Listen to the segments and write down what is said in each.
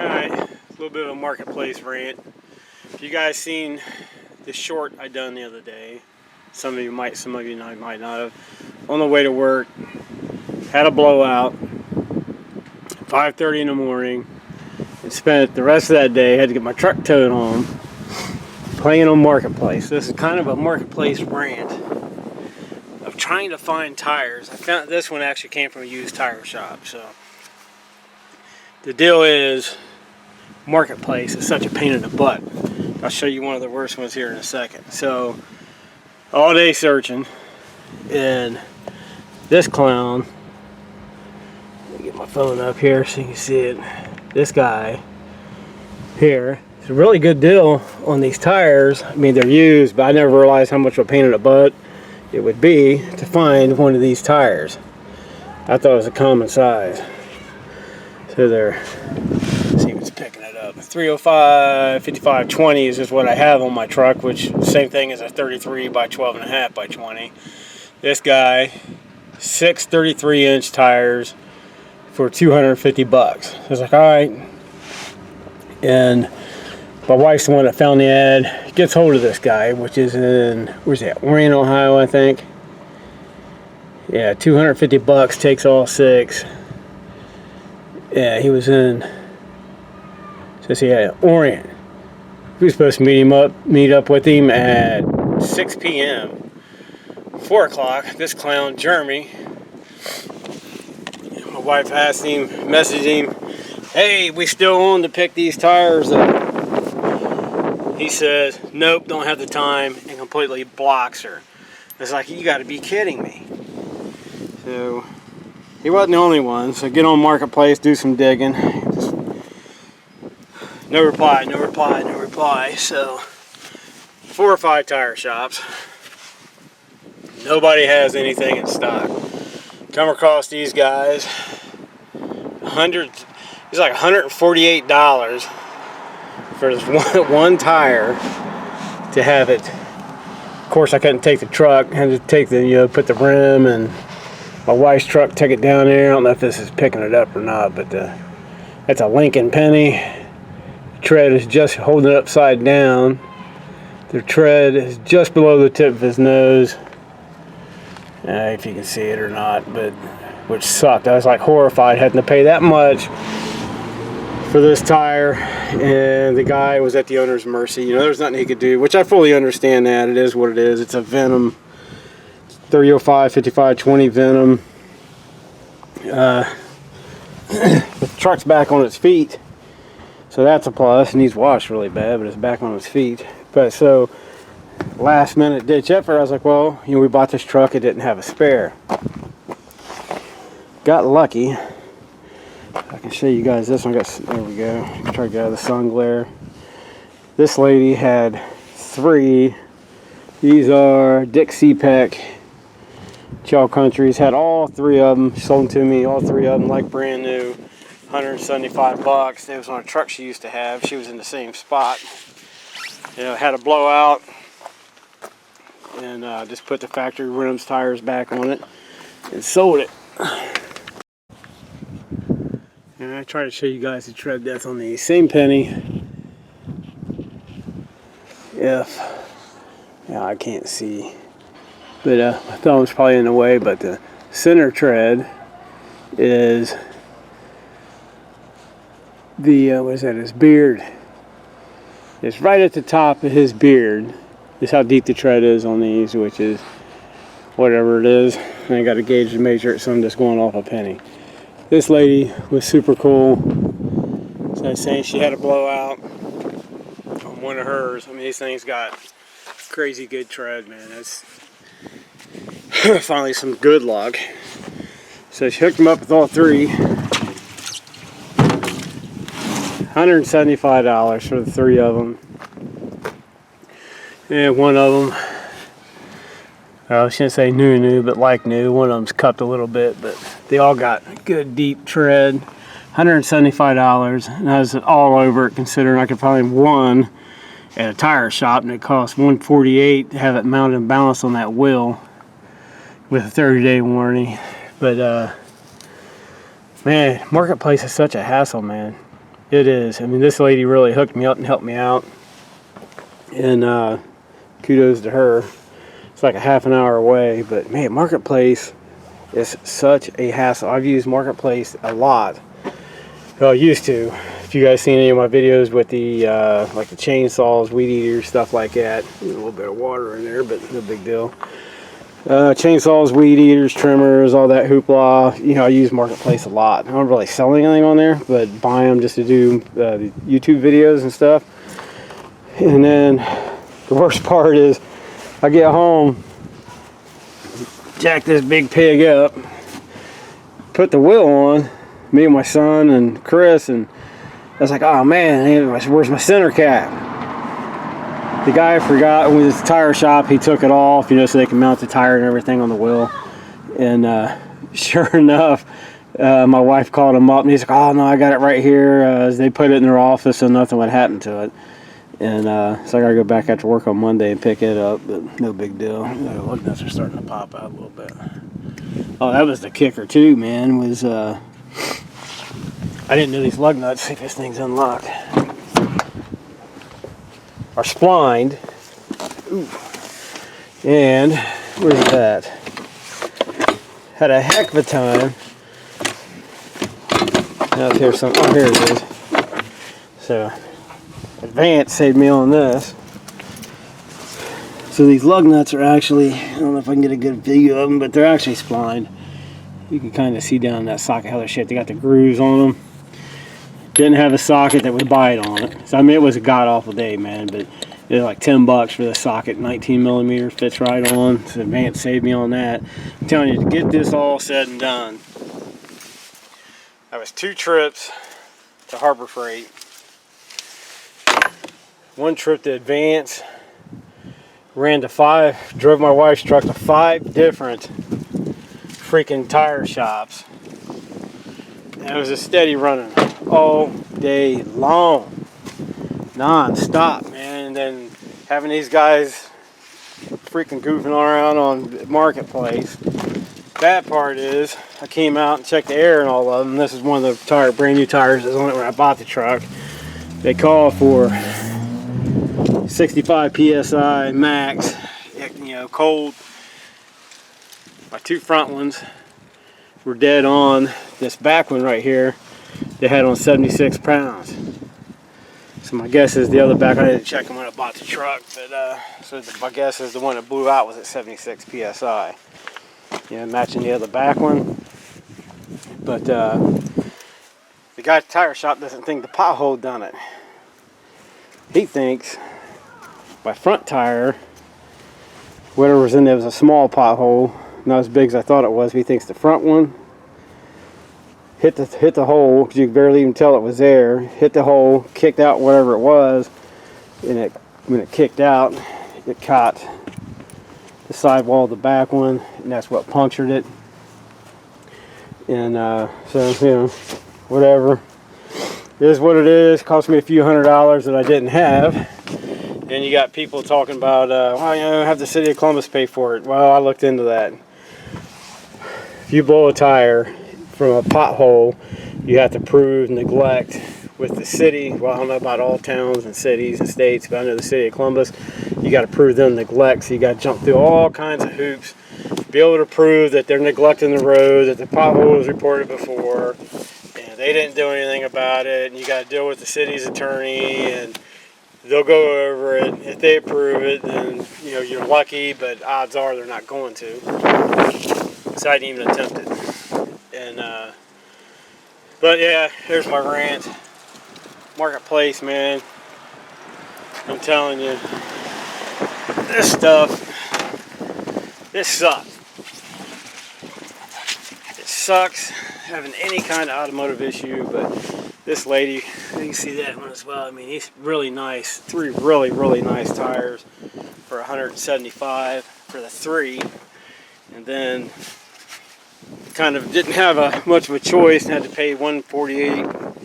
Alright, a little bit of a marketplace rant. If you guys seen the short I done the other day, some of you might not have. On the way to work, had a blowout, 5:30 in the morning, and spent the rest of that day, had to get my truck towed home, playing on marketplace. This is kind of a marketplace rant of trying to find tires. I found this one actually came from a used tire shop, so the deal is, marketplace is such a pain in the butt. I'll show you one of the worst ones here in a second. So, all day searching, and this clown, let me get my phone up here so you can see it. This guy here, it's a really good deal on these tires. I mean, they're used, but I never realized how much of a pain in the butt it would be to find one of these tires. I thought it was a common size. So they're, let's see if it's picking it up. 305 5520 is just what I have on my truck, which same thing as a 33 by 12.5 by 20. This guy, 6 33-inch tires for 250 bucks. I was like, all right. And my wife's the one that found the ad, gets hold of this guy, which is in, where's that? Orient, Ohio, I think. Yeah, 250 bucks, takes all 6. Yeah, he was in, says yeah, Orient. We were supposed to meet up with him at 6 p.m. 4 o'clock, this clown, Jeremy, my wife asked him, messaged him, hey, we still on to pick these tires up? He says, nope, don't have the time, and completely blocks her. It's like, you gotta be kidding me. So, he wasn't the only one, so get on marketplace, do some digging. Just no reply, no reply, no reply. So 4 or 5 tire shops. Nobody has anything in stock. Come across these guys. It's like $148 for this one tire to have it. Of course, I couldn't take the truck. I had to take the, put the rim and my wife's truck, took it down there. I don't know if this is picking it up or not, but that's a Lincoln Penny. The tread is just holding it upside down. The tread is just below the tip of his nose. If you can see it or not, but which sucked. I was like horrified having to pay that much for this tire, and the guy was at the owner's mercy. There's nothing he could do, which I fully understand that. It is what it is. It's a Venom. 305 5520 Venom. The truck's back on its feet, so that's a plus. It needs washed really bad, but it's back on its feet. But so last minute ditch effort, I was like, well, we bought this truck, it didn't have a spare. Got lucky. I can show you guys this one. There we go. Try to get out of the sun glare. This lady had 3. These are Dick CPEC Chow Countries. Had all 3 of them. Sold them to me, all 3 of them, like brand new. 175 bucks. It was on a truck she used to have. She was in the same spot. Had a blowout, and just put the factory rims, tires back on it, and sold it. And I try to show you guys the tread depth on the same penny. I can't see, but my thumb's probably in the way, but the center tread is the what is that, his beard. It's right at the top of his beard. This is how deep the tread is on these, which is whatever it is. And I got a gauge to measure it, so I'm just going off a penny. This lady was super cool. So I was saying she had a blowout on one of hers. I mean, these things got crazy good tread, man. That's finally some good luck. So she hooked them up with all 3. $175 for the 3 of them. And one of them, I shouldn't say new, but like new. One of them's cupped a little bit, but they all got good deep tread. $175, and I was all over it, considering I could find one at a tire shop, and it cost $148 to have it mounted and balanced on that wheel with a 30-day warranty. But man, marketplace is such a hassle, man. It is. I mean, this lady really hooked me up and helped me out. And kudos to her. It's like a half an hour away. But man, Marketplace is such a hassle. I've used Marketplace a lot. Well, I used to. If you guys seen any of my videos with the like the chainsaws, weed eaters, stuff like that. A little bit of water in there, but no big deal. Chainsaws, weed eaters, trimmers, all that hoopla. You know, I use Marketplace a lot. I don't really sell anything on there, but buy them just to do the YouTube videos and stuff. And then the worst part is I get home, jack this big pig up, put the wheel on, me and my son and Chris, and I was like, oh man, where's my center cap? The guy forgot with his tire shop, he took it off, you know, so they can mount the tire and everything on the wheel. And sure enough, my wife called him up and he's like, oh no, I got it right here. They put it in their office so nothing would happen to it. And so I gotta go back after work on Monday and pick it up, but no big deal. The lug nuts are starting to pop out a little bit. Oh, that was the kicker too, man, was I didn't know these lug nuts, see if this thing's unlocked, are splined. Ooh. And where's that? Had a heck of a time. Now here's some. Oh, here it is. So Advance saved me on this. So these lug nuts are actually, I don't know if I can get a good view of them, but they're actually splined. You can kind of see down that socket how they're shaped. They got the grooves on them. Didn't have a socket that would bite on it. So I mean, it was a god-awful day, man, but it was like $10 for the socket, 19 millimeter, fits right on. So Advance saved me on that. I'm telling you, to get this all said and done, that was 2 trips to Harbor Freight, 1 trip to Advance, drove my wife's truck to 5 different freaking tire shops. And it was a steady running all day long, non-stop, man. And then having these guys freaking goofing around on Marketplace. Bad part is I came out and checked the air and all of them. This is one of the brand new tires that's on it when I bought the truck. They call for 65 psi max, you know, cold. My 2 front ones were dead on. This back one right here, they had on 76 pounds. So my guess is the other back, I didn't check them when I bought the truck, but so my guess is the one that blew out was at 76 psi. Yeah, matching the other back one. But the guy at the tire shop doesn't think the pothole done it. He thinks my front tire, whatever was in there, was a small pothole, not as big as I thought it was. He thinks the front one hit the hole, because you could barely even tell it was there. Hit the hole, kicked out whatever it was, and when it kicked out, it caught the sidewall of the back one, and that's what punctured it. And so, you know, whatever. It is what it is. Cost me a few $100s that I didn't have. And you got people talking about, well, you know, have the city of Columbus pay for it. Well, I looked into that. If you blow a tire from a pothole, you have to prove neglect with the city. Well, I don't know about all towns and cities and states, but I know the city of Columbus, you got to prove them neglect. So you got to jump through all kinds of hoops, be able to prove that they're neglecting the road, that the pothole was reported before, and they didn't do anything about it. And you got to deal with the city's attorney, and they'll go over it. If they approve it, then you know you're lucky, but odds are they're not going to. So I didn't even attempt it. And but yeah, there's my rant. Marketplace, man. I'm telling you, this stuff, this sucks. It sucks having any kind of automotive issue, but this lady, you can see that one as well. I mean, he's really nice. 3 really nice tires for 175 for the 3, and then kind of didn't have much of a choice and had to pay $148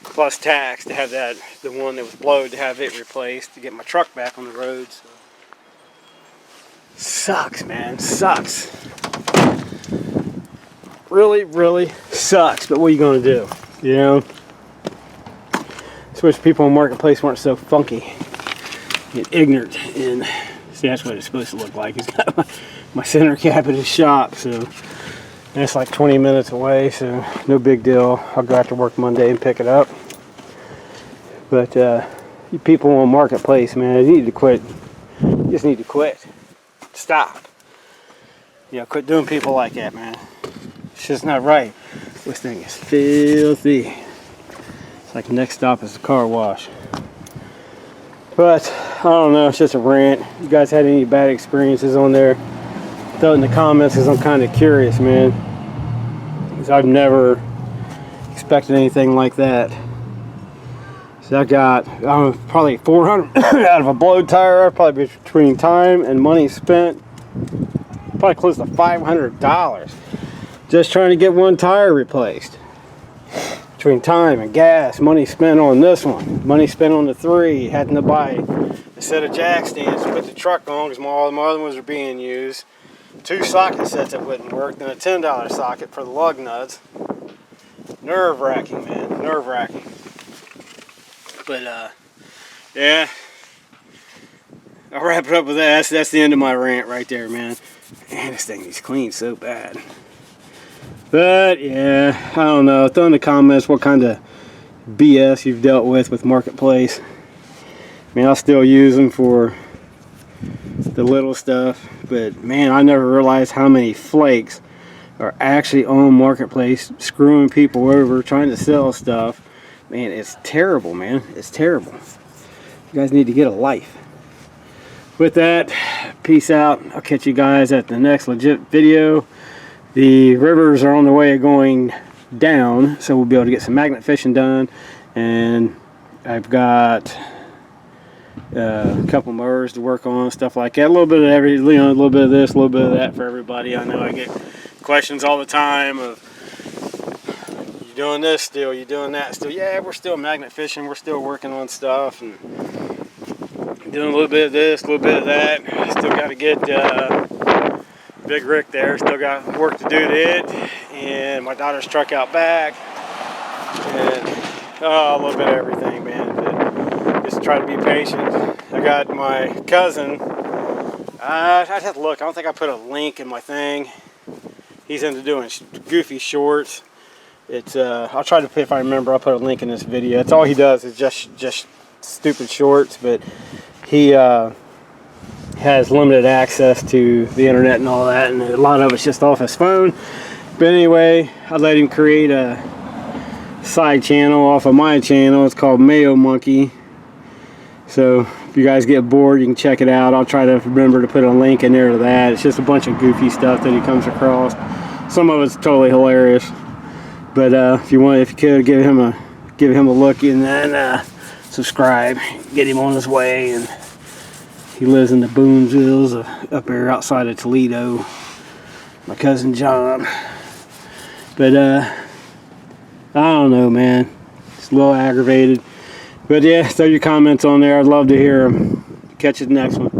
plus tax to have the one that was blowed, to have it replaced, to get my truck back on the road. So. Sucks, man, sucks. Really sucks, but what are you gonna do, you know? Just wish people in Marketplace weren't so funky and ignorant. And see, that's what it's supposed to look like. It's got my center cap at his shop, so that's like 20 minutes away, so no big deal. I'll go after work Monday and pick it up. But you people on Marketplace, man, you need to quit. You just need to quit. Stop. You know, quit doing people like that, man. It's just not right. This thing is filthy. It's like the next stop is the car wash. But I don't know, it's just a rant. You guys had any bad experiences on there? Throw it in the comments, because I'm kind of curious, man. Because I've never expected anything like that. So I got probably 400 out of a blow tire, probably between time and money spent, probably close to $500 just trying to get one tire replaced. Between time and gas, money spent on this one, money spent on the 3, having to buy a set of jack stands to put the truck on because all my other ones are being used, 2 socket sets that wouldn't work, then a $10 socket for the lug nuts. Nerve-wracking, man, nerve-wracking. But yeah, I'll wrap it up with that. That's the end of my rant right there, man. Man, this thing needs cleaned so bad. But yeah, I don't know. Throw in the comments what kind of BS you've dealt with Marketplace. I mean, I'll still use them for the little stuff, but man, I never realized how many flakes are actually on Marketplace screwing people over, trying to sell stuff. Man, it's terrible, man. It's terrible. You guys need to get a life. With that, peace out. I'll catch you guys at the next legit video. The rivers are on the way of going down, so we'll be able to get some magnet fishing done. And I've got a couple mowers to work on, stuff like that. A little bit of every, you know, a little bit of this, a little bit of that for everybody. I know I get questions all the time of, you doing this still, you doing that still. Yeah, we're still magnet fishing, we're still working on stuff and doing a little bit of this, a little bit of that. Still got to get Big Rick there, still got work to do to it, and my daughter's truck out back, and a little bit of everything, man. But just try to be patient. I got my cousin, I'd have to look, I don't think I put a link in my thing. He's into doing goofy shorts. It's I'll try to, if I remember, I'll put a link in this video. It's all he does is just stupid shorts, but he has limited access to the internet and all that, and a lot of it's just off his phone. But anyway, I let him create a side channel off of my channel. It's called Mayo Monkey. So if you guys get bored, you can check it out. I'll try to remember to put a link in there to that. It's just a bunch of goofy stuff that he comes across. Some of it's totally hilarious. But if you could give him a look, and then subscribe, get him on his way. And he lives in the Boonsvilles up there outside of Toledo. My cousin John. But I don't know, man. It's a little aggravated. But yeah, throw your comments on there. I'd love to hear them. Catch you the next one.